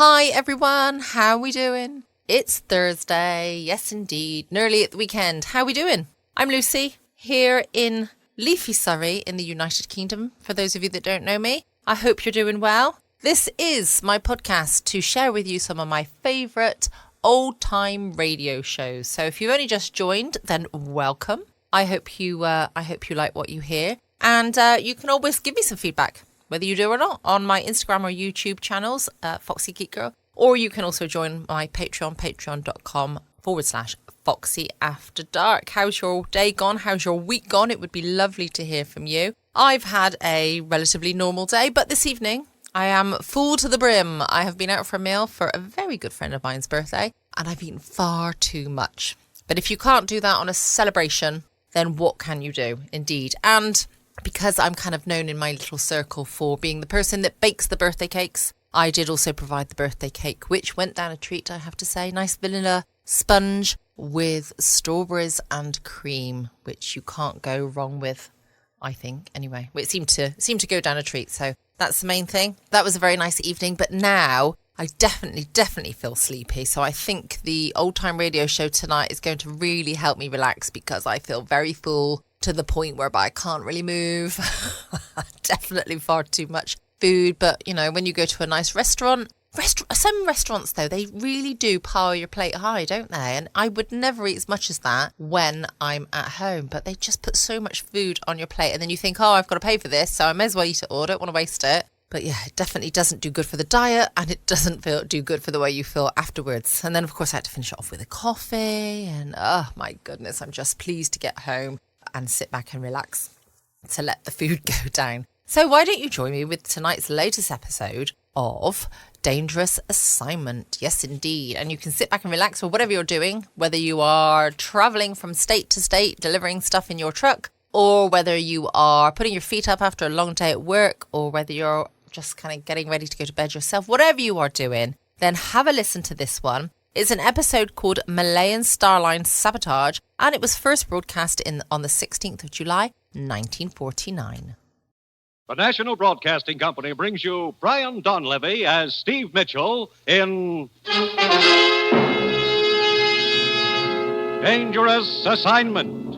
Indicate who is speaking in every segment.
Speaker 1: Hi everyone, how we doing? It's Thursday, yes indeed, nearly at the weekend. How we doing? I'm Lucy, here in leafy Surrey in the United Kingdom. For those of you that don't know me, I hope you're doing well. This is my podcast to share with you some of my favourite old-time radio shows. So if you've only just joined, then welcome. I hope you like what you hear, and you can always give me some feedback, whether you do or not, on my Instagram or YouTube channels, Foxy Geek Girl, or you can also join my Patreon, patreon.com/Foxy After Dark. How's your day gone? How's your week gone? It would be lovely to hear from you. I've had a relatively normal day, but this evening I am full to the brim. I have been out for a meal for a very good friend of mine's birthday, and I've eaten far too much. But if you can't do that on a celebration, then what can you do? Indeed. And because I'm kind of known in my little circle for being the person that bakes the birthday cakes, I did also provide the birthday cake, which went down a treat, I have to say. Nice vanilla sponge with strawberries and cream, which you can't go wrong with, I think. Anyway, it seemed to go down a treat, so that's the main thing. That was a very nice evening, but now I definitely feel sleepy. So I think the old time radio show tonight is going to really help me relax because I feel very full to the point whereby I can't really move. Definitely far too much food. But, you know, when you go to a nice restaurant, some restaurants, though, they really do pile your plate high, don't they? And I would never eat as much as that when I'm at home. But they just put so much food on your plate. And then you think, oh, I've got to pay for this, so I may as well eat it all. I don't want to waste it. But yeah, it definitely doesn't do good for the diet, and it doesn't do good for the way you feel afterwards. And then, of course, I had to finish it off with a coffee. And oh, my goodness, I'm just pleased to get home and sit back and relax to let the food go down. So why don't you join me with tonight's latest episode of Dangerous Assignment? Yes, indeed. And you can sit back and relax or whatever you're doing, whether you are travelling from state to state, delivering stuff in your truck, or whether you are putting your feet up after a long day at work, or whether you're just kind of getting ready to go to bed yourself. Whatever you are doing, then have a listen to this one. It's an episode called Malayan Starline Sabotage, and it was first broadcast on the 16th of July, 1949.
Speaker 2: The National Broadcasting Company brings you Brian Donlevy as Steve Mitchell in Dangerous Assignment.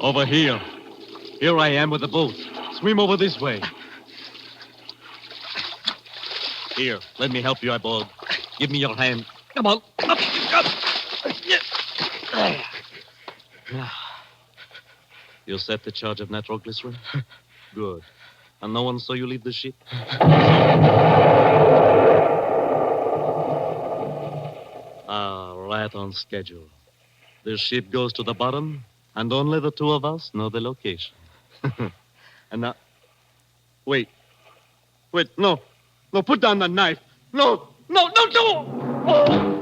Speaker 3: Over here. Here I am with the boat. Swim over this way. Here, let me help you, Eyeball. Give me your hand. Come on. Up. You set the charge of nitroglycerin? Good. And no one saw you leave the ship? Right on schedule. The ship goes to the bottom, and only the two of us know the location. And now... Wait, no, put down the knife. No! Oh!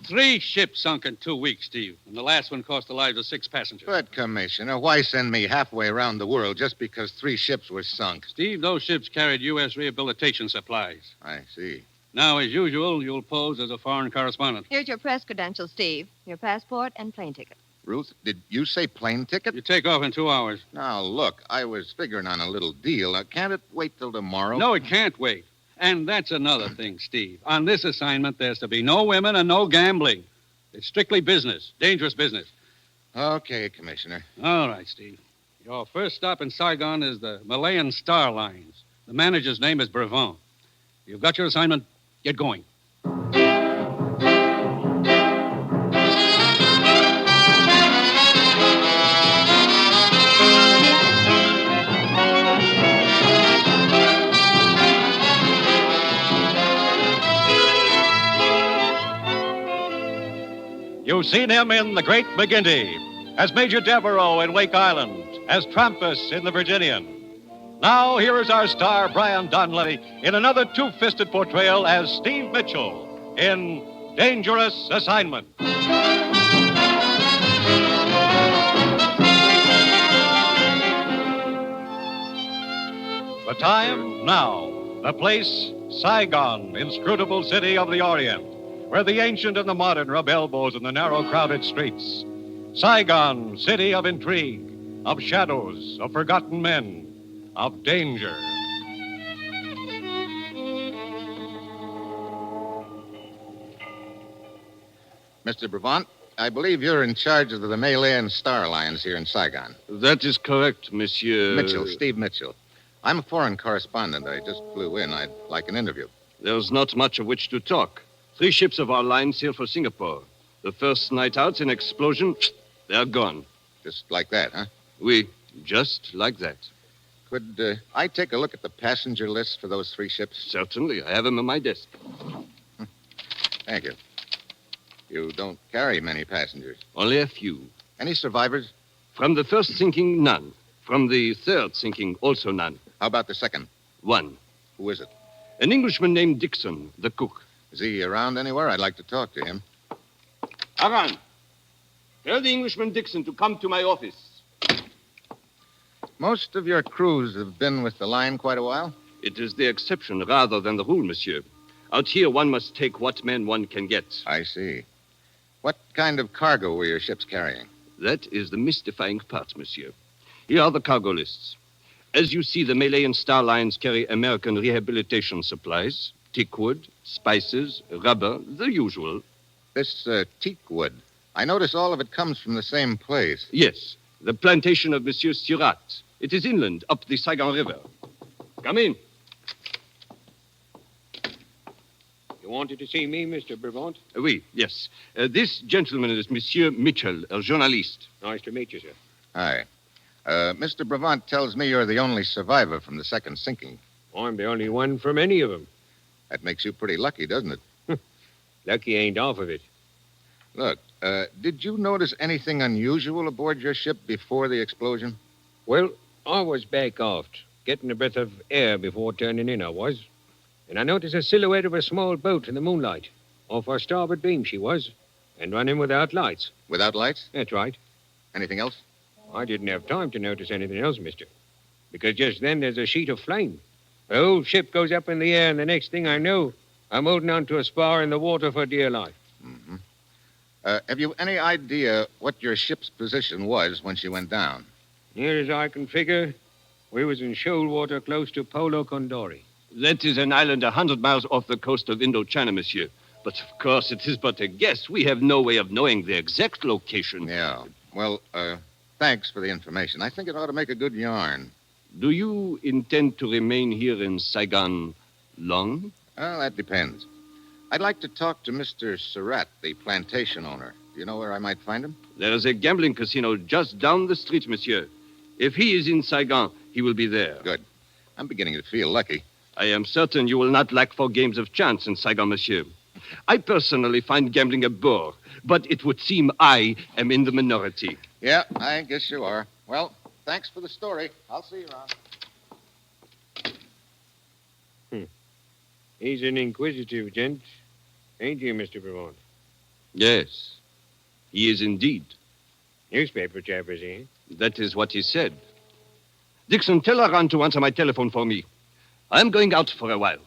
Speaker 4: 3 ships sunk in 2 weeks, Steve, and the last one cost the lives of 6 passengers.
Speaker 5: But, Commissioner, why send me halfway around the world just because 3 ships were sunk?
Speaker 4: Steve, those ships carried U.S. rehabilitation supplies.
Speaker 5: I see.
Speaker 4: Now, as usual, you'll pose as a foreign correspondent.
Speaker 6: Here's your press credentials, Steve. Your passport and plane ticket.
Speaker 5: Ruth, did you say plane ticket?
Speaker 4: You take off in 2 hours.
Speaker 5: Now, look, I was figuring on a little deal. Can't it wait till tomorrow?
Speaker 4: No, it can't wait. And that's another thing, Steve. On this assignment, there's to be no women and no gambling. It's strictly business, dangerous business.
Speaker 5: Okay, Commissioner.
Speaker 4: All right, Steve. Your first stop in Saigon is the Malayan Star Lines. The manager's name is Devon. You've got your assignment. Get going.
Speaker 2: You've seen him in The Great McGinty, as Major Devereaux in Wake Island, as Trampas in The Virginian. Now, here is our star, Brian Donlevy, in another two-fisted portrayal as Steve Mitchell in Dangerous Assignment. The time now. The place, Saigon, inscrutable city of the Orient, where the ancient and the modern rub elbows in the narrow, crowded streets. Saigon, city of intrigue, of shadows, of forgotten men, of danger.
Speaker 5: Mr. Brevant, I believe you're in charge of the Malayan Star Lions here in Saigon.
Speaker 3: That is correct, Monsieur...
Speaker 5: Mitchell, Steve Mitchell. I'm a foreign correspondent. I just flew in. I'd like an interview.
Speaker 3: There's not much of which to talk. 3 ships of our line sail for Singapore. The first night out, an explosion, they're gone.
Speaker 5: Just like that, huh?
Speaker 3: Oui, just like that.
Speaker 5: Could I take a look at the passenger list for those 3 ships?
Speaker 3: Certainly. I have them on my desk.
Speaker 5: Thank you. You don't carry many passengers.
Speaker 3: Only a few.
Speaker 5: Any survivors?
Speaker 3: From the first sinking, none. From the third sinking, also none.
Speaker 5: How about the second?
Speaker 3: 1.
Speaker 5: Who is it?
Speaker 3: An Englishman named Dixon, the cook.
Speaker 5: Is he around anywhere? I'd like to talk to him.
Speaker 3: Aran, tell the Englishman Dixon to come to my office.
Speaker 5: Most of your crews have been with the line quite a while?
Speaker 3: It is the exception rather than the rule, monsieur. Out here, one must take what men one can get.
Speaker 5: I see. What kind of cargo were your ships carrying?
Speaker 3: That is the mystifying part, monsieur. Here are the cargo lists. As you see, the Malayan Star Lines carry American rehabilitation supplies, teak wood, spices, rubber, the usual.
Speaker 5: This teak wood, I notice all of it comes from the same place.
Speaker 3: Yes, the plantation of Monsieur Surratt. It is inland, up the Saigon River. Come in.
Speaker 7: You wanted to see me, Mr. Brevant?
Speaker 3: Oui, yes. This gentleman is Monsieur Mitchell, a journalist.
Speaker 7: Nice to meet you, sir.
Speaker 5: Hi. Mr. Brevant tells me you're the only survivor from the second sinking.
Speaker 7: I'm the only one from any of them.
Speaker 5: That makes you pretty lucky, doesn't it?
Speaker 7: Lucky ain't half of it.
Speaker 5: Look, did you notice anything unusual aboard your ship before the explosion?
Speaker 7: Well, I was back aft, getting a breath of air before turning in, I was. And I noticed a silhouette of a small boat in the moonlight. Off our starboard beam she was, and running without lights.
Speaker 5: Without lights?
Speaker 7: That's right.
Speaker 5: Anything else?
Speaker 7: I didn't have time to notice anything else, mister. Because just then there's a sheet of flame. The whole ship goes up in the air, and the next thing I know, I'm holding on to a spar in the water for dear life.
Speaker 5: Mm-hmm. Have you any idea what your ship's position was when she went down?
Speaker 7: Near as I can figure, we was in shoal water close to Polo Condori.
Speaker 3: That is an island 100 miles off the coast of Indochina, monsieur. But, of course, it is but a guess. We have no way of knowing the exact location.
Speaker 5: Yeah. Well, thanks for the information. I think it ought to make a good yarn.
Speaker 3: Do you intend to remain here in Saigon long?
Speaker 5: Well, that depends. I'd like to talk to Mr. Surratt, the plantation owner. Do you know where I might find him?
Speaker 3: There is a gambling casino just down the street, monsieur. If he is in Saigon, he will be there.
Speaker 5: Good. I'm beginning to feel lucky.
Speaker 3: I am certain you will not lack for games of chance in Saigon, monsieur. I personally find gambling a bore, but it would seem I am in the minority.
Speaker 5: Yeah, I guess you are. Well, thanks for the story. I'll see you around.
Speaker 7: He's an inquisitive gent, ain't he, Mr. Brevant?
Speaker 3: Yes, he is indeed.
Speaker 7: Newspaper chap, is he?
Speaker 3: That is what he said. Dixon, tell Aran to answer my telephone for me. I'm going out for a while.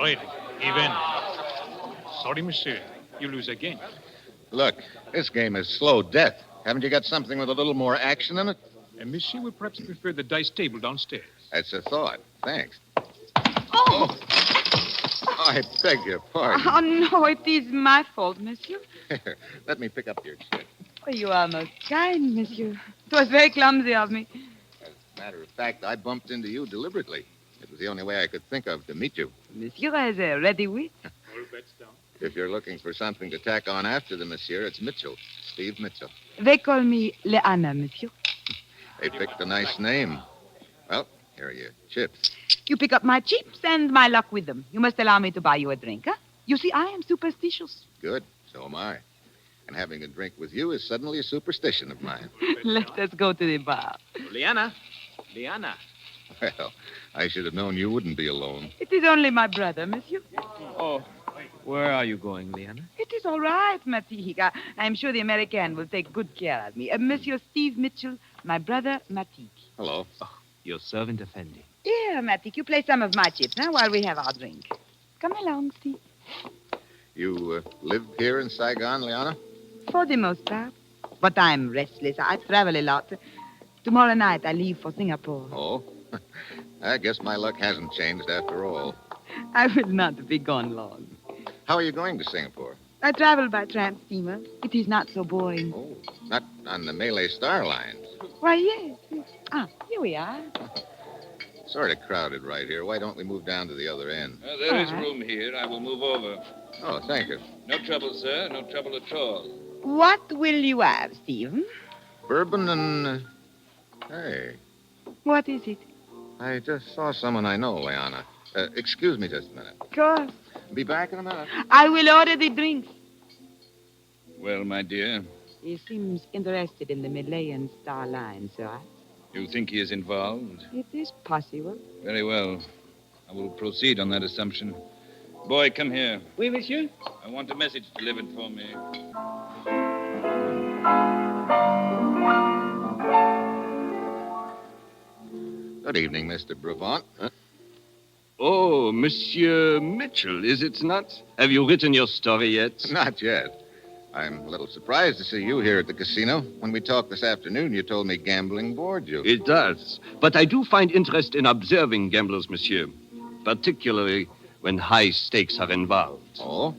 Speaker 8: Right, even. Sorry, monsieur. You lose again.
Speaker 5: Look, this game is slow death. Haven't you got something with a little more action in it?
Speaker 8: And monsieur would perhaps prefer the dice table downstairs.
Speaker 5: That's a thought. Thanks.
Speaker 9: Oh!
Speaker 5: I beg your pardon.
Speaker 9: Oh, no, it is my fault, monsieur.
Speaker 5: Let me pick up your chip.
Speaker 9: Oh, you are most kind, monsieur. It was very clumsy of me.
Speaker 5: As a matter of fact, I bumped into you deliberately. It was the only way I could think of to meet you.
Speaker 9: Monsieur has a ready wit.
Speaker 8: All bets down.
Speaker 5: If you're looking for something to tack on after the monsieur, it's Mitchell. Steve Mitchell.
Speaker 9: They call me Leanna, monsieur.
Speaker 5: They picked a nice name. Well, here are your chips.
Speaker 9: You pick up my chips and my luck with them. You must allow me to buy you a drink, huh? You see, I am superstitious.
Speaker 5: Good. So am I. And having a drink with you is suddenly a superstition of mine.
Speaker 9: Let us go to the bar.
Speaker 10: Liana.
Speaker 5: Well, I should have known you wouldn't be alone.
Speaker 9: It is only my brother, monsieur.
Speaker 10: Oh, where are you going, Leanna?
Speaker 9: It is all right, Matique. I am sure the American will take good care of me. Monsieur Steve Mitchell, my brother, Matique.
Speaker 5: Hello.
Speaker 10: Your servant, Effendi.
Speaker 9: Here, Matique, you play some of my chips, huh, while we have our drink. Come along, Steve.
Speaker 5: You live here in Saigon, Liana?
Speaker 9: For the most part. But I'm restless. I travel a lot. Tomorrow night I leave for Singapore.
Speaker 5: Oh? I guess my luck hasn't changed after all.
Speaker 9: I will not be gone long.
Speaker 5: How are you going to Singapore?
Speaker 9: I travel by tramp steamer. It is not so boring.
Speaker 5: Oh, not on the Malay Star Lines.
Speaker 9: Why, yes. Ah, here we are.
Speaker 5: Sort of crowded right here. Why don't we move down to the other end?
Speaker 11: There is room here. I will move over.
Speaker 5: Oh, thank you.
Speaker 11: No trouble, sir. No trouble at all.
Speaker 9: What will you have, Stephen?
Speaker 5: Bourbon and... Hey,
Speaker 9: What is it?
Speaker 5: I just saw someone I know, Liana. Excuse me just a minute.
Speaker 9: Of course.
Speaker 5: Be back in a minute.
Speaker 9: I will order the drinks.
Speaker 11: Well, my dear,
Speaker 9: He seems interested in the Malayan Star Line, sir.
Speaker 11: you think he is involved?
Speaker 9: It is possible.
Speaker 11: Very well. I will proceed on that assumption. Boy, come here.
Speaker 7: Oui, monsieur?
Speaker 11: I want a message delivered for me.
Speaker 5: Good evening, Mr. Brevant.
Speaker 3: Oh, Monsieur Mitchell, is it not? Have you written your story yet?
Speaker 5: Not yet. I'm a little surprised to see you here at the casino. When we talked this afternoon, you told me gambling bored you.
Speaker 3: It does. But I do find interest in observing gamblers, monsieur, particularly when high stakes are involved.
Speaker 5: Oh?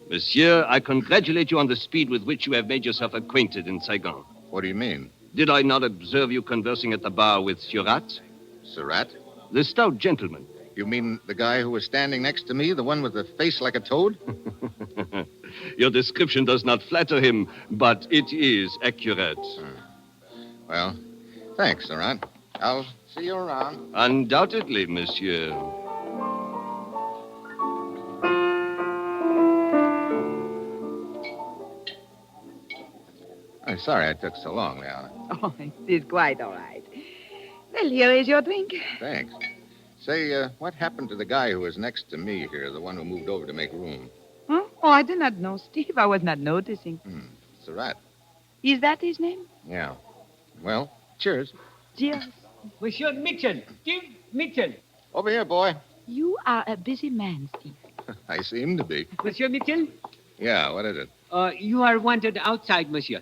Speaker 3: Monsieur, I congratulate you on the speed with which you have made yourself acquainted in Saigon.
Speaker 5: What do you mean?
Speaker 3: Did I not observe you conversing at the bar with Surrey?
Speaker 5: Surrey?
Speaker 3: The stout gentleman.
Speaker 5: You mean the guy who was standing next to me, the one with the face like a toad?
Speaker 3: Your description does not flatter him, but it is accurate.
Speaker 5: Well, thanks, Surrey. I'll see you around.
Speaker 3: Undoubtedly, monsieur.
Speaker 5: I'm sorry I took so long, Liana.
Speaker 9: Oh, it is quite all right. Well, here is your drink.
Speaker 5: Thanks. Say, what happened to the guy who was next to me here, the one who moved over to make room?
Speaker 9: Huh? Oh, I do not know, Steve. I was not noticing.
Speaker 5: Surrey.
Speaker 9: Is that his name?
Speaker 5: Yeah. Well, cheers.
Speaker 9: Cheers.
Speaker 7: Monsieur Mitchell. Steve Mitchell.
Speaker 5: Over here, boy.
Speaker 9: You are a busy man, Steve.
Speaker 5: I seem to be.
Speaker 7: Monsieur Mitchell?
Speaker 5: Yeah, what is it?
Speaker 7: You are wanted outside, monsieur.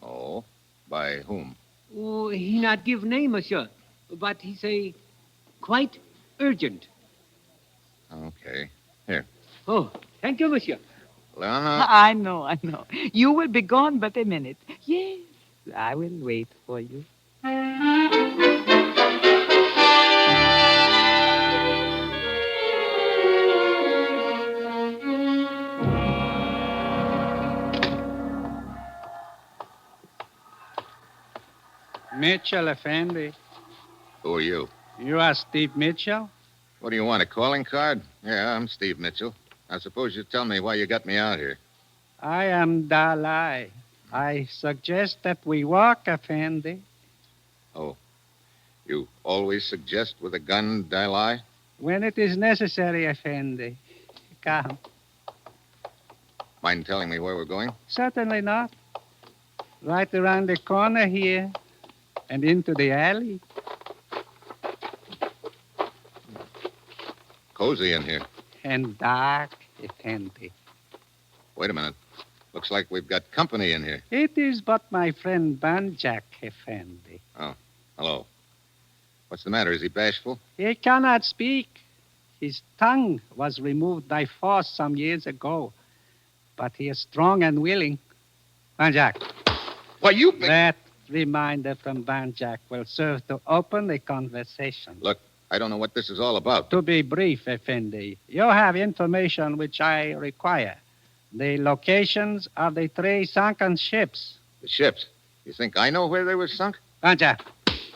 Speaker 5: Oh? By whom?
Speaker 7: Oh, he not give name, monsieur. But he say quite urgent.
Speaker 5: Okay. Here.
Speaker 7: Oh, thank you, monsieur.
Speaker 5: Liana.
Speaker 9: I know. You will be gone but a minute. Yes, I will wait for you.
Speaker 4: Mitchell, Effendi.
Speaker 5: Who are you?
Speaker 4: You are Steve Mitchell?
Speaker 5: What do you want, a calling card? Yeah, I'm Steve Mitchell. I suppose you tell me why you got me out here.
Speaker 4: I am Dalai. I suggest that we walk, Effendi.
Speaker 5: Oh. You always suggest with a gun, Dalai?
Speaker 4: When it is necessary, Effendi. Come.
Speaker 5: Mind telling me where we're going?
Speaker 4: Certainly not. Right around the corner here and into the alley.
Speaker 5: Cozy in here.
Speaker 4: And dark, Effendi.
Speaker 5: Wait a minute. Looks like we've got company in here.
Speaker 4: It is but my friend Banjak, Effendi.
Speaker 5: Oh, hello. What's the matter? Is he bashful?
Speaker 4: He cannot speak. His tongue was removed by force some years ago. But he is strong and willing. Banjak.
Speaker 5: Why, you...
Speaker 4: That reminder from Banjak will serve to open the conversation.
Speaker 5: Look, I don't know what this is all about.
Speaker 4: To be brief, Effendi, you have information which I require. The locations of the 3 sunken ships.
Speaker 5: The ships? You think I know where they were sunk?
Speaker 4: Banjak.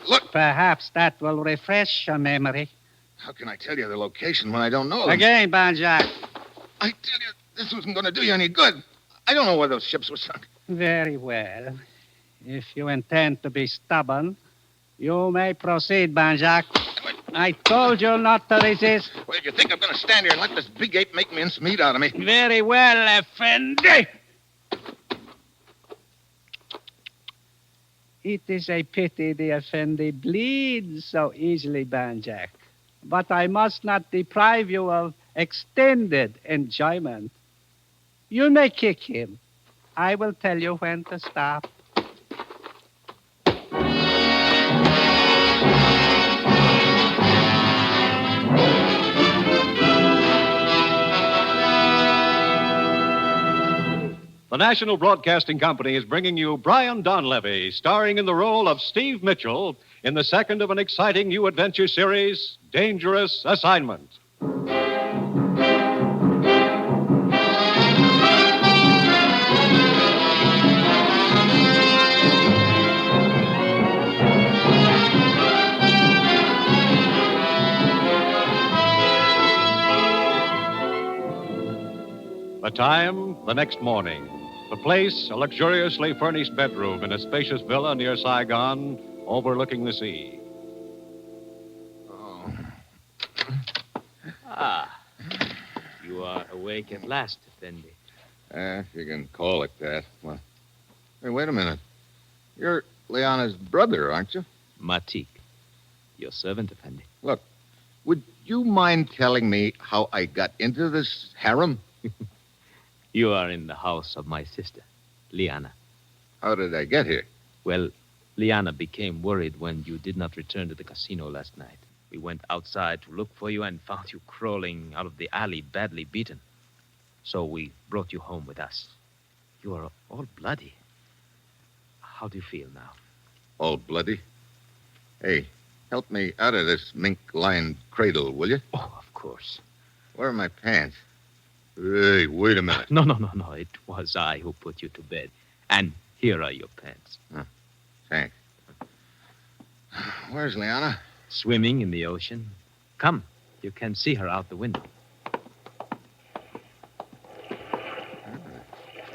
Speaker 5: Look.
Speaker 4: Perhaps that will refresh your memory.
Speaker 5: How can I tell you the location when I don't know them?
Speaker 4: Again, Banjak.
Speaker 5: I tell you, this wasn't going to do you any good. I don't know where those ships were sunk.
Speaker 4: Very well. If you intend to be stubborn, you may proceed, Banjak.
Speaker 12: I told you not to resist.
Speaker 5: Well, you think I'm going to stand here and let this big ape make mincemeat out of me?
Speaker 12: Very well, Effendi. It is a pity the Effendi bleeds so easily, Banjak. But I must not deprive you of extended enjoyment. You may kick him. I will tell you when to stop.
Speaker 2: The National Broadcasting Company is bringing you Brian Donlevy, starring in the role of Steve Mitchell in the second of an exciting new adventure series, Dangerous Assignment. The time, the next morning. The place, a luxuriously furnished bedroom in a spacious villa near Saigon, overlooking the sea.
Speaker 5: Oh.
Speaker 10: Ah, you are awake at last, Effendi.
Speaker 5: If you can call it that. Well, hey, wait a minute. You're Liana's brother, aren't you?
Speaker 10: Matik, your servant, Effendi.
Speaker 5: Look, would you mind telling me how I got into this harem?
Speaker 10: You are in the house of my sister, Liana.
Speaker 5: How did I get here?
Speaker 10: Well, Liana became worried when you did not return to the casino last night. We went outside to look for you and found you crawling out of the alley, badly beaten. So we brought you home with us. You are all bloody. How do you feel now?
Speaker 5: All bloody. Hey, help me out of this mink-lined cradle, will you?
Speaker 10: Oh, of course.
Speaker 5: Where are my pants? Hey, wait a minute.
Speaker 10: No. It was I who put you to bed. And here are your pants.
Speaker 5: Oh, thanks. Where's Liana?
Speaker 10: Swimming in the ocean. Come, you can see her out the window.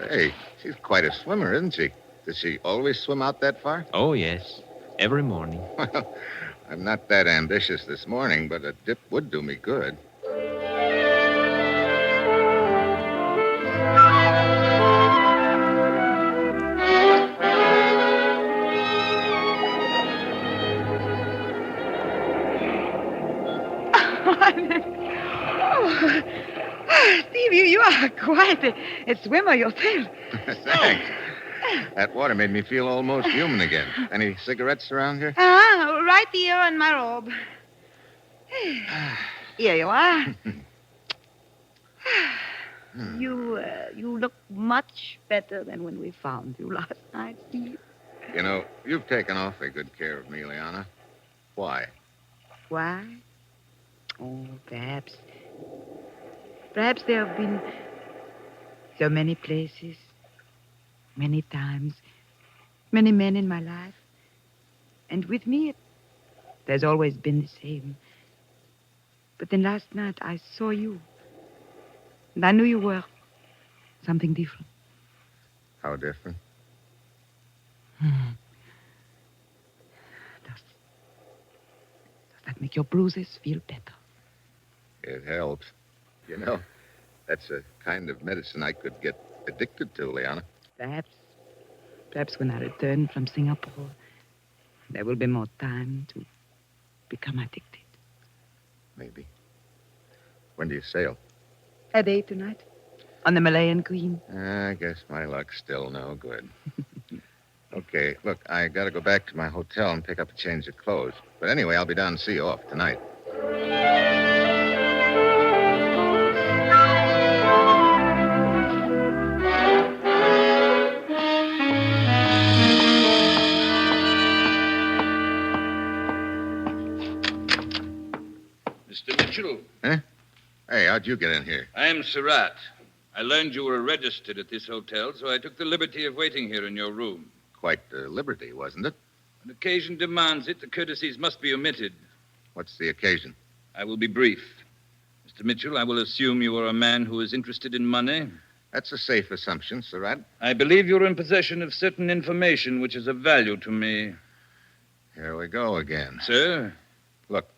Speaker 5: Hey, she's quite a swimmer, isn't she? Does she always swim out that far?
Speaker 10: Oh, yes. Every morning.
Speaker 5: Well, I'm not that ambitious this morning, but a dip would do me good.
Speaker 9: Steve, you are quite a swimmer yourself.
Speaker 5: Thanks. That water made me feel almost human again. Any cigarettes around here?
Speaker 9: Right here in my robe. Here you are. You look much better than when we found you last night, Steve.
Speaker 5: You know, you've taken awfully good care of me, Liana. Why?
Speaker 9: Why? Oh, perhaps. Perhaps there have been so many places, many times, many men in my life. And with me, there's always been the same. But then last night, I saw you. And I knew you were something different.
Speaker 5: How different?
Speaker 9: Does that make your bruises feel better?
Speaker 5: It helps. You know, that's a kind of medicine I could get addicted to, Liana.
Speaker 9: Perhaps when I return from Singapore, there will be more time to become addicted.
Speaker 5: Maybe. When do you sail?
Speaker 9: A day tonight. On the Malayan Queen.
Speaker 5: I guess my luck's still no good. Okay, look, I gotta go back to my hotel and pick up a change of clothes. But anyway, I'll be down to see you off tonight.
Speaker 11: Mr. Mitchell.
Speaker 5: Huh? Hey, how'd you get in here?
Speaker 11: I'm Surratt. I learned you were registered at this hotel, so I took the liberty of waiting here in your room.
Speaker 5: Quite the liberty, wasn't it?
Speaker 11: When occasion demands it, the courtesies must be omitted.
Speaker 5: What's the occasion?
Speaker 11: I will be brief. Mr. Mitchell, I will assume you are a man who is interested in money.
Speaker 5: That's a safe assumption, Surratt.
Speaker 11: I believe you're in possession of certain information which is of value to me.
Speaker 5: Here we go again.
Speaker 11: Sir?
Speaker 5: Look,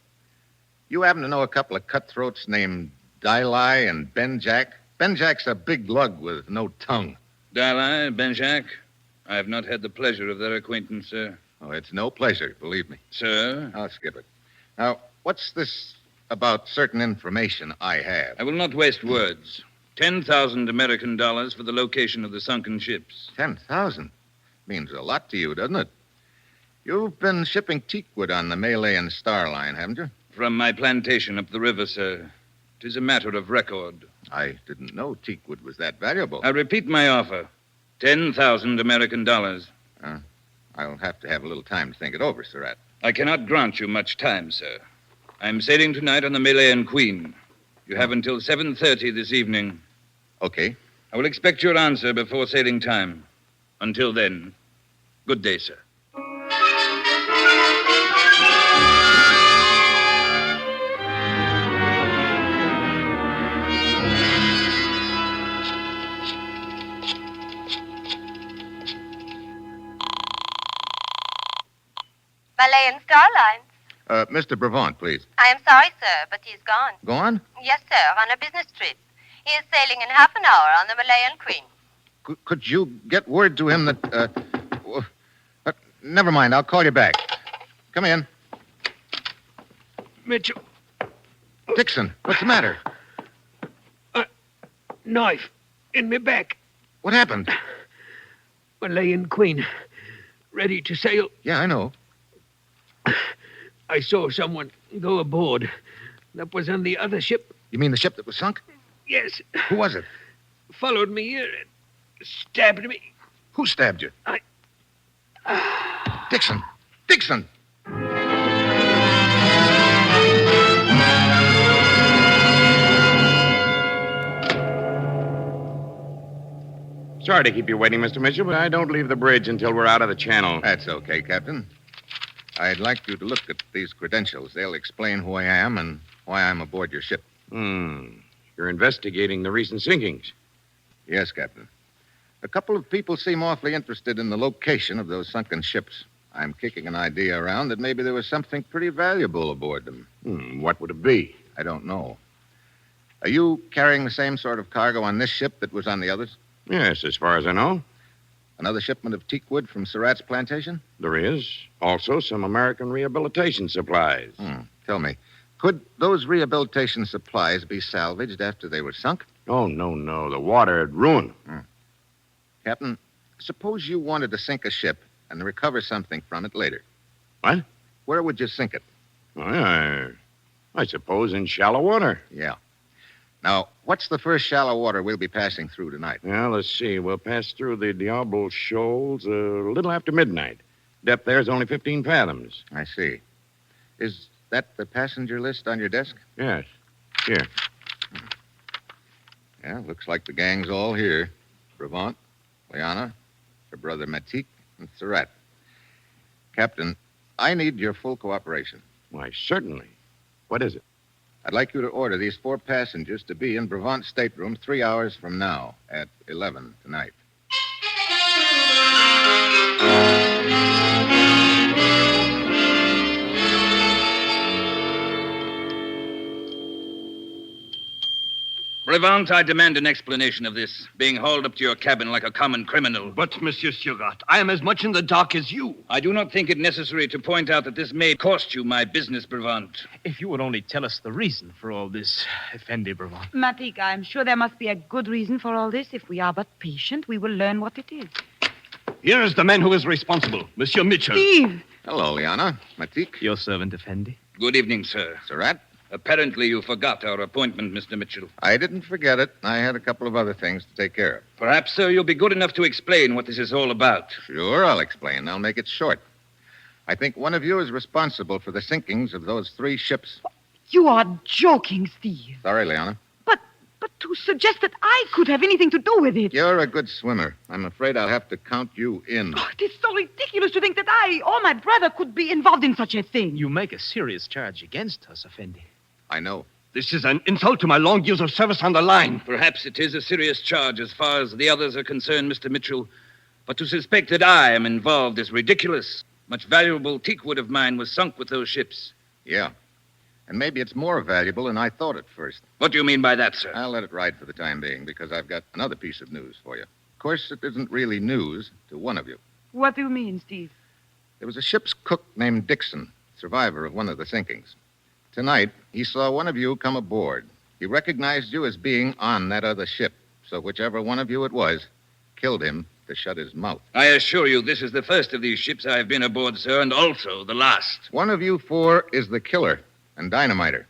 Speaker 5: You happen to know a couple of cutthroats named Dili and Benjack? Benjack's a big lug with no tongue.
Speaker 11: Dalai, Benjack, I have not had the pleasure of their acquaintance, sir.
Speaker 5: Oh, it's no pleasure, believe me.
Speaker 11: Sir?
Speaker 5: I'll skip it. Now, what's this about certain information I have?
Speaker 11: I will not waste words. 10,000 American dollars for the location of the sunken ships.
Speaker 5: 10,000? Means a lot to you, doesn't it? You've been shipping teakwood on the Malayan Star Line, haven't you?
Speaker 11: From my plantation up the river, sir. It is a matter of record.
Speaker 5: I didn't know teakwood was that valuable.
Speaker 11: I repeat my offer. 10,000 American dollars.
Speaker 5: I'll have to have a little time to think it over, Surratt.
Speaker 11: I cannot grant you much time, sir. I'm sailing tonight on the Malayan Queen. You have until 7:30 this evening.
Speaker 5: Okay.
Speaker 11: I will expect your answer before sailing time. Until then, good day, sir.
Speaker 6: Malayan Starline.
Speaker 5: Mr. Brevant, please.
Speaker 6: I am sorry, sir, but he's gone.
Speaker 5: Gone?
Speaker 6: Yes, sir, on a business trip. He is sailing in half an hour on the Malayan Queen.
Speaker 5: Could you get word to him that... never mind, I'll call you back. Come in.
Speaker 7: Mitchell.
Speaker 5: Dixon, what's the matter?
Speaker 7: Knife in my back.
Speaker 5: What happened?
Speaker 7: Malayan Queen. Ready to sail.
Speaker 5: Yeah, I know.
Speaker 7: I saw someone go aboard. That was on the other ship.
Speaker 5: You mean the ship that was sunk?
Speaker 7: Yes.
Speaker 5: Who was it?
Speaker 7: Followed me here and stabbed me.
Speaker 5: Who stabbed you? Dixon! Dixon!
Speaker 13: Sorry to keep you waiting, Mr. Mitchell, but I don't leave the bridge until we're out of the channel.
Speaker 5: That's okay, Captain. I'd like you to look at these credentials. They'll explain who I am and why I'm aboard your ship.
Speaker 13: You're investigating the recent sinkings.
Speaker 5: Yes, Captain. A couple of people seem awfully interested in the location of those sunken ships. I'm kicking an idea around that maybe there was something pretty valuable aboard them.
Speaker 13: What would it be?
Speaker 5: I don't know. Are you carrying the same sort of cargo on this ship that was on the others?
Speaker 13: Yes, as far as I know.
Speaker 5: Another shipment of teakwood from Surratt's plantation?
Speaker 13: There is. Also some American rehabilitation supplies.
Speaker 5: Tell me, could those rehabilitation supplies be salvaged after they were sunk?
Speaker 13: Oh, no. The water had ruined them.
Speaker 5: Captain, suppose you wanted to sink a ship and recover something from it later.
Speaker 13: What?
Speaker 5: Where would you sink it?
Speaker 13: I suppose in shallow water.
Speaker 5: Yeah. Now, what's the first shallow water we'll be passing through tonight?
Speaker 13: Well, let's see. We'll pass through the Diablo Shoals a little after midnight. Depth there is only 15 fathoms.
Speaker 5: I see. Is that the passenger list on your desk?
Speaker 13: Yes. Here.
Speaker 5: Yeah, looks like the gang's all here. Brevant, Liana, her brother Matik, and Surratt. Captain, I need your full cooperation.
Speaker 13: Why, certainly. What is it?
Speaker 5: I'd like you to order these 4 passengers to be in Brevant's stateroom 3 hours from now at 11 tonight.
Speaker 11: Brevant, I demand an explanation of this, being hauled up to your cabin like a common criminal.
Speaker 14: But, Monsieur Surratt, I am as much in the dark as you.
Speaker 11: I do not think it necessary to point out that this may cost you my business, Brevant.
Speaker 10: If you would only tell us the reason for all this, Effendi Brevant.
Speaker 9: Matik, I'm sure there must be a good reason for all this. If we are but patient, we will learn what it is.
Speaker 14: Here is the man who is responsible, Monsieur Mitchell.
Speaker 9: Steve!
Speaker 5: Hello, Liana. Matik.
Speaker 10: Your servant, Effendi.
Speaker 11: Good evening, sir.
Speaker 5: Surratt.
Speaker 11: Apparently you forgot our appointment, Mr. Mitchell.
Speaker 5: I didn't forget it. I had a couple of other things to take care of.
Speaker 11: Perhaps, sir, you'll be good enough to explain what this is all about.
Speaker 5: Sure, I'll explain. I'll make it short. I think one of you is responsible for the sinkings of those 3 ships.
Speaker 9: You are joking, Steve.
Speaker 5: Sorry, Liana.
Speaker 9: But to suggest that I could have anything to do with it.
Speaker 5: You're a good swimmer. I'm afraid I'll have to count you in.
Speaker 9: Oh, it is so ridiculous to think that I or my brother could be involved in such a thing.
Speaker 10: You make a serious charge against us, Effendi.
Speaker 5: I know.
Speaker 14: This is an insult to my long years of service on the line.
Speaker 11: Perhaps it is a serious charge as far as the others are concerned, Mr. Mitchell. But to suspect that I am involved is ridiculous. Much valuable teakwood of mine was sunk with those ships.
Speaker 5: Yeah. And maybe it's more valuable than I thought at first.
Speaker 11: What do you mean by that, sir?
Speaker 5: I'll let it ride for the time being, because I've got another piece of news for you. Of course, it isn't really news to one of you.
Speaker 9: What do you mean, Steve?
Speaker 5: There was a ship's cook named Dixon, survivor of one of the sinkings. Tonight, he saw one of you come aboard. He recognized you as being on that other ship, so whichever one of you it was killed him to shut his mouth.
Speaker 11: I assure you, this is the first of these ships I have been aboard, sir, and also the last.
Speaker 5: One of you four is the killer and dynamiter.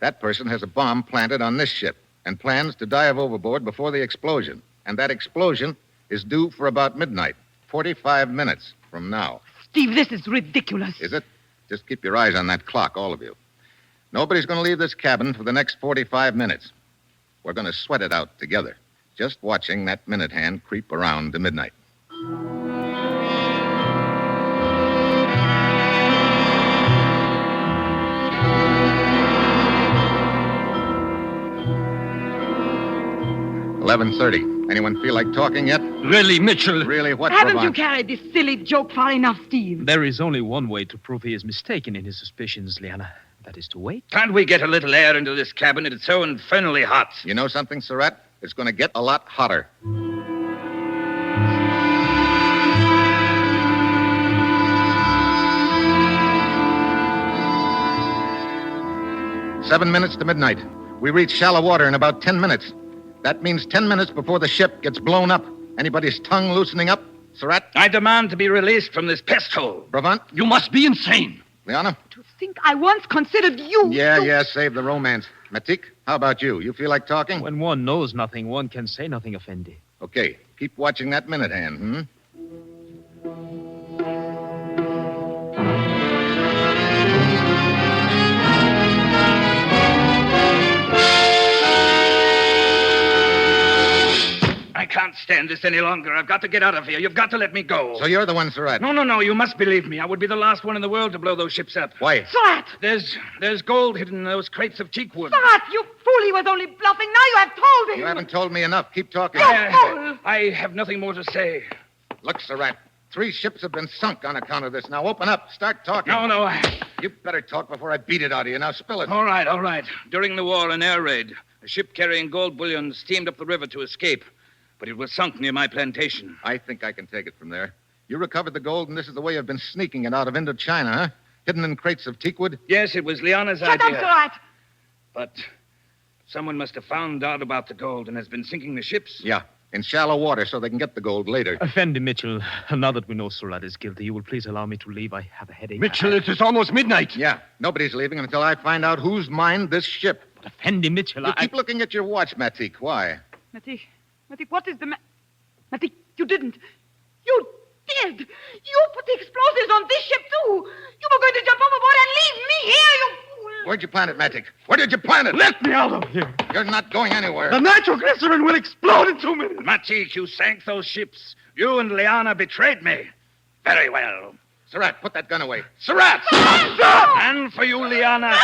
Speaker 5: That person has a bomb planted on this ship and plans to dive overboard before the explosion. And that explosion is due for about midnight, 45 minutes from now.
Speaker 9: Steve, this is ridiculous.
Speaker 5: Is it? Just keep your eyes on that clock, all of you. Nobody's going to leave this cabin for the next 45 minutes. We're going to sweat it out together, just watching that minute hand creep around to midnight. $11:30. Anyone feel like talking yet?
Speaker 14: Really, Mitchell?
Speaker 5: Really, what,
Speaker 9: Haven't you
Speaker 5: Brabant?
Speaker 9: carried this silly joke far enough, Steve?
Speaker 10: There is only one way to prove he is mistaken in his suspicions, Liana. That is to wait.
Speaker 11: Can't we get a little air into this cabin? It's so infernally hot.
Speaker 5: You know something, Surratt? It's going to get a lot hotter. Seven minutes to midnight. We reach shallow water in about 10 minutes. That means 10 minutes before the ship gets blown up. Anybody's tongue loosening up? Surratt?
Speaker 11: I demand to be released from this pest hole.
Speaker 5: Brabant?
Speaker 14: You must be insane.
Speaker 5: Liana?
Speaker 9: To think I once considered you...
Speaker 5: Yeah, save the romance. Matik, how about you? You feel like talking?
Speaker 10: When one knows nothing, one can say nothing, Effendi.
Speaker 5: Okay, keep watching that minute hand,
Speaker 11: I can't stand this any longer. I've got to get out of here. You've got to let me go.
Speaker 5: So you're the one, Surratt?
Speaker 11: No. You must believe me. I would be the last one in the world to blow those ships up.
Speaker 5: Why?
Speaker 9: Surratt!
Speaker 11: There's gold hidden in those crates of teak wood.
Speaker 9: Surratt, you fool! He was only bluffing. Now you have told him.
Speaker 5: You haven't told me enough. Keep talking.
Speaker 11: I have nothing more to say.
Speaker 5: Look, Surratt, 3 ships have been sunk on account of this. Now open up. Start talking.
Speaker 11: No.
Speaker 5: You better talk before I beat it out of you. Now spill it.
Speaker 11: All right. During the war, an air raid, a ship carrying gold bullion steamed up the river to escape. But it was sunk near my plantation.
Speaker 5: I think I can take it from there. You recovered the gold, and this is the way you've been sneaking it out of Indochina, huh? Hidden in crates of teakwood?
Speaker 11: Yes, it was Liana's
Speaker 9: Shut
Speaker 11: idea.
Speaker 9: up, Surratt!
Speaker 11: But someone must have found out about the gold and has been sinking the ships.
Speaker 5: Yeah, in shallow water so they can get the gold later.
Speaker 10: Effendi Mitchell, now that we know Surratt is guilty, you will please allow me to leave. I have a headache.
Speaker 14: Mitchell, it is almost midnight.
Speaker 5: Yeah, nobody's leaving until I find out who's mined this ship.
Speaker 10: But Effendi Mitchell,
Speaker 5: You keep looking at your watch, Matik. Why?
Speaker 9: Matik, what is the Matik, you didn't. You did. You put the explosives on this ship, too. You were going to jump overboard and leave me here, you fool.
Speaker 5: Where'd you plant it, Matik? Where did you plant it?
Speaker 14: Let me out of here.
Speaker 5: You're not going anywhere.
Speaker 14: The nitroglycerin will explode in 2 minutes.
Speaker 11: Matik, you sank those ships. You and Liana betrayed me. Very well.
Speaker 5: Surratt, put that gun away. Surratt!
Speaker 11: And for you, Liana.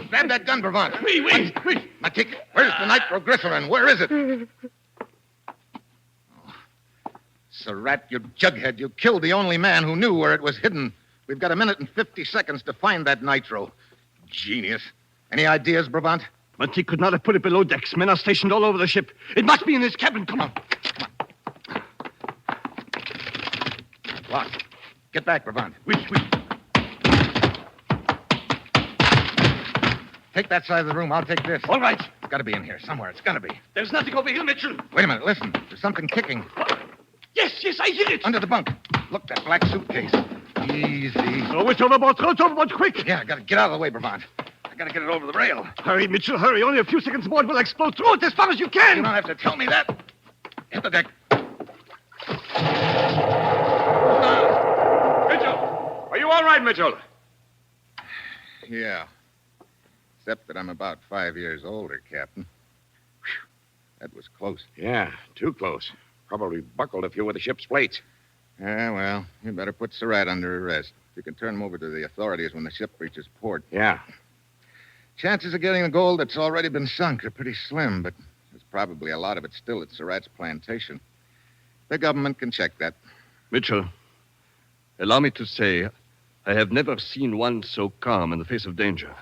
Speaker 5: Grab that gun, Brabant.
Speaker 14: Wait.
Speaker 5: Matik, where's the nitroglycerin? Where is it? Surratt, you jughead. You killed the only man who knew where it was hidden. We've got 1 minute and 50 seconds to find that nitro. Genius. Any ideas, Brabant?
Speaker 14: Matik could not have put it below decks. Men are stationed all over the ship. It must be in his cabin. Come on.
Speaker 5: Locked. Get back, Brabant.
Speaker 14: Wait.
Speaker 5: Take that side of the room. I'll take this.
Speaker 14: All right.
Speaker 5: It's got to be in here somewhere. It's got to be.
Speaker 14: There's nothing over here, Mitchell.
Speaker 5: Wait a minute. Listen. There's something kicking.
Speaker 14: Yes, I hear it.
Speaker 5: Under the bunk. Look, that black suitcase. Easy.
Speaker 14: Throw it overboard, quick.
Speaker 5: Yeah, I got to get out of the way, Brabant. I got to get it over the rail.
Speaker 14: Hurry, Mitchell, hurry. Only a few seconds more, it will explode. Throw it as far as you can.
Speaker 5: You don't have to tell me that. Hit the deck.
Speaker 14: Mitchell, are you all right, Mitchell?
Speaker 5: Yeah. Except that I'm about 5 years older, Captain. Whew. That was close.
Speaker 13: Yeah, too close. Probably buckled a few of the ship's plates.
Speaker 5: Yeah, well, you better put Surratt under arrest. You can turn him over to the authorities when the ship reaches port.
Speaker 13: Yeah.
Speaker 5: Chances of getting the gold that's already been sunk are pretty slim, but there's probably a lot of it still at Surratt's plantation. The government can check that.
Speaker 14: Mitchell, allow me to say, I have never seen one so calm in the face of danger.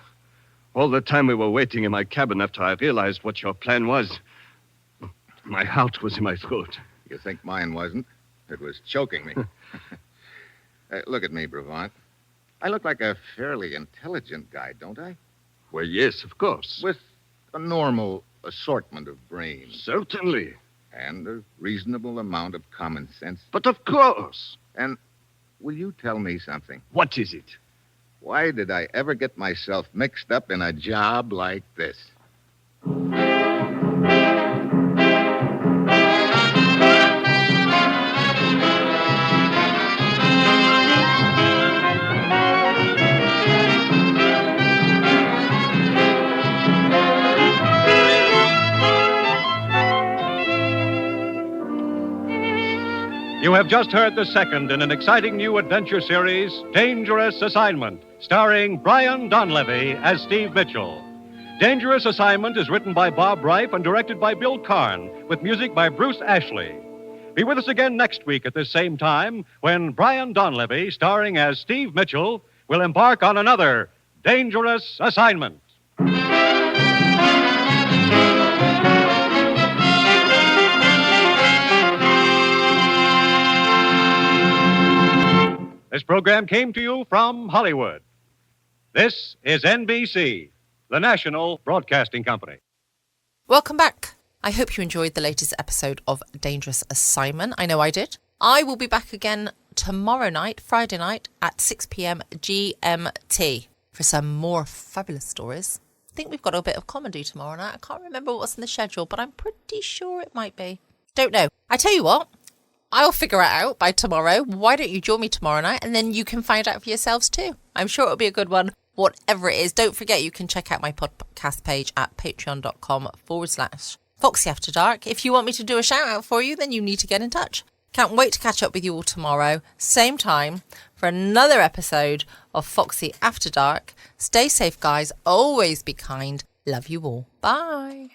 Speaker 14: All the time we were waiting in my cabin after I realized what your plan was, my heart was in my throat.
Speaker 5: You think mine wasn't? It was choking me. Look at me, Brevant. I look like a fairly intelligent guy, don't I?
Speaker 14: Well, yes, of course.
Speaker 5: With a normal assortment of brains.
Speaker 14: Certainly.
Speaker 5: And a reasonable amount of common sense.
Speaker 14: But of course.
Speaker 5: And will you tell me something?
Speaker 14: What is it?
Speaker 5: Why did I ever get myself mixed up in a job like this?
Speaker 2: You have just heard the second in an exciting new adventure series, Dangerous Assignment, starring Brian Donlevy as Steve Mitchell. Dangerous Assignment is written by Bob Reif and directed by Bill Karn, with music by Bruce Ashley. Be with us again next week at this same time when Brian Donlevy, starring as Steve Mitchell, will embark on another Dangerous Assignment. This program came to you from Hollywood. This is NBC, the National Broadcasting Company.
Speaker 1: Welcome back. I hope you enjoyed the latest episode of Dangerous Assignment. I know I did. I will be back again tomorrow night, Friday night, at 6 p.m. GMT for some more fabulous stories. I think we've got a bit of comedy tomorrow night. I can't remember what's in the schedule, but I'm pretty sure it might be. Don't know. I tell you what. I'll figure it out by tomorrow. Why don't you join me tomorrow night and then you can find out for yourselves too. I'm sure it'll be a good one, whatever it is. Don't forget you can check out my podcast page at patreon.com/Foxy After Dark. If you want me to do a shout out for you, then you need to get in touch. Can't wait to catch up with you all tomorrow, same time, for another episode of Foxy After Dark. Stay safe, guys. Always be kind. Love you all. Bye.